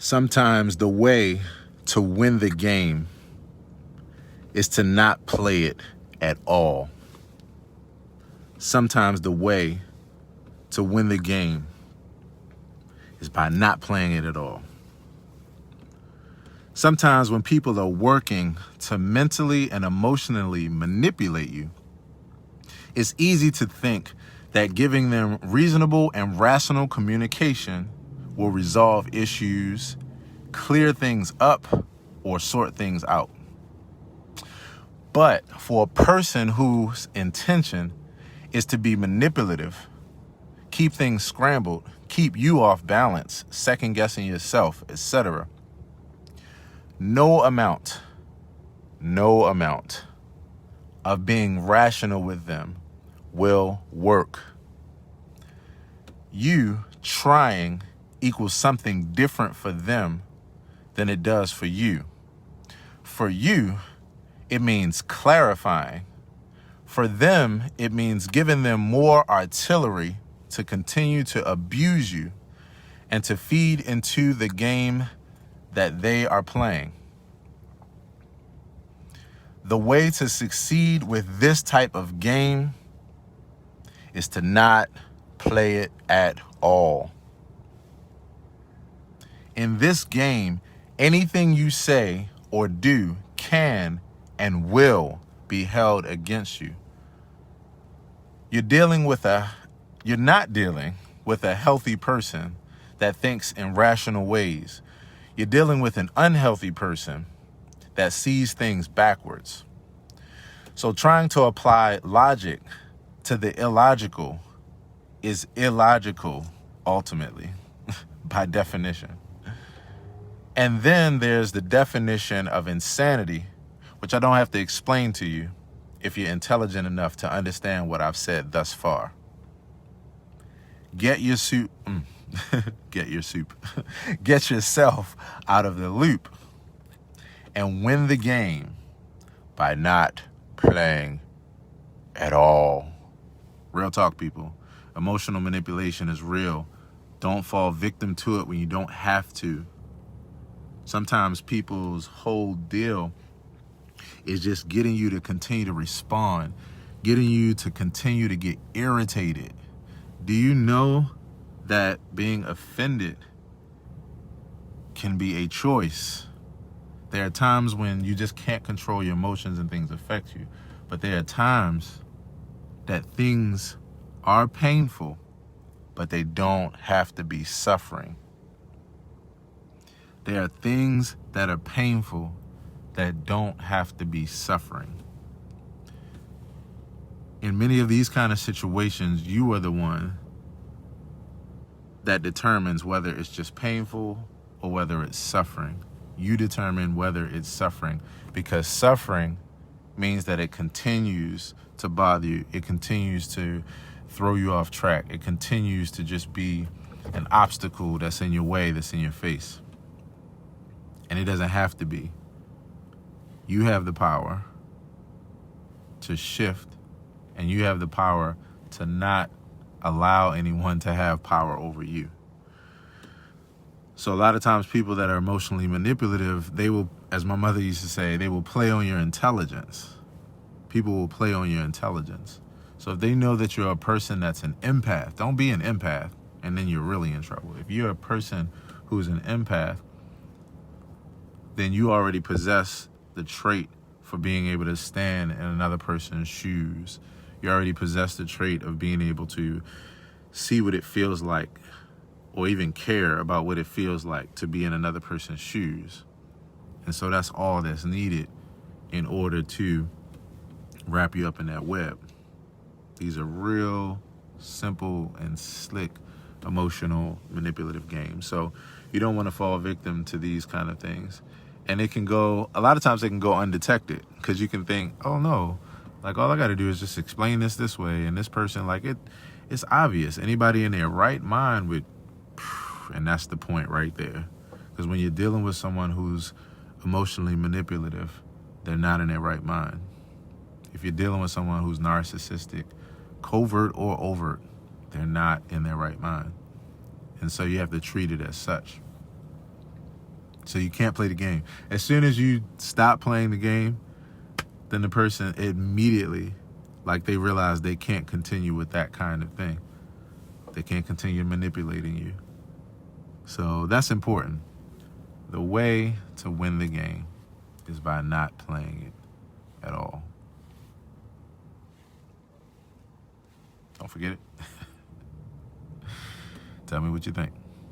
Sometimes the way to win the game is to not play it at all. Sometimes the way to win the game is by not playing it at all. Sometimes when people are working to mentally and emotionally manipulate you, it's easy to think that giving them reasonable and rational communication will resolve issues, clear things up, or sort things out. But for a person whose intention is to be manipulative, keep things scrambled, keep you off balance, second guessing yourself, etc., no amount of being rational with them will work. You trying equals something different for them than it does for you. For you, it means clarifying. For them, it means giving them more artillery to continue to abuse you and to feed into the game that they are playing. The way to succeed with this type of game is to not play it at all. In this game, anything you say or do can and will be held against you. You're not dealing with a healthy person that thinks in rational ways. You're dealing with an unhealthy person that sees things backwards. So trying to apply logic to the illogical is illogical, ultimately, by definition. And then there's the definition of insanity, which I don't have to explain to you if you're intelligent enough to understand what I've said thus far. Get yourself out of the loop and win the game by not playing at all. Real talk, people. Emotional manipulation is real. Don't fall victim to it when you don't have to. Sometimes people's whole deal is just getting you to continue to respond, getting you to continue to get irritated. Do you know that being offended can be a choice? There are times when you just can't control your emotions and things affect you. But there are times that things are painful, but they don't have to be suffering. There are things that are painful that don't have to be suffering. In many of these kind of situations, you are the one that determines whether it's just painful or whether it's suffering. You determine whether it's suffering, because suffering means that it continues to bother you. It continues to throw you off track. It continues to just be an obstacle that's in your way, that's in your face. And it doesn't have to be. You have the power to shift, and you have the power to not allow anyone to have power over you. So a lot of times people that are emotionally manipulative, they will, as my mother used to say, they will play on your intelligence. People will play on your intelligence. So if they know that you're a person that's an empath, don't be an empath, and then you're really in trouble. If you're a person who's an empath, then you already possess the trait for being able to stand in another person's shoes. You already possess the trait of being able to see what it feels like, or even care about what it feels like to be in another person's shoes. And so that's all that's needed in order to wrap you up in that web. These are real simple and slick emotional manipulative games. So you don't want to fall victim to these kind of things. And it can go, a lot of times they can go undetected, because you can think, oh no, like all I got to do is just explain this way. And this person, like it's obvious. Anybody in their right mind would, and that's the point right there. Because when you're dealing with someone who's emotionally manipulative, they're not in their right mind. If you're dealing with someone who's narcissistic, covert or overt, they're not in their right mind. And so you have to treat it as such. So you can't play the game. As soon as you stop playing the game, then the person immediately, like, they realize they can't continue with that kind of thing. They can't continue manipulating you. So that's important. The way to win the game is by not playing it at all. Don't forget it. Tell me what you think.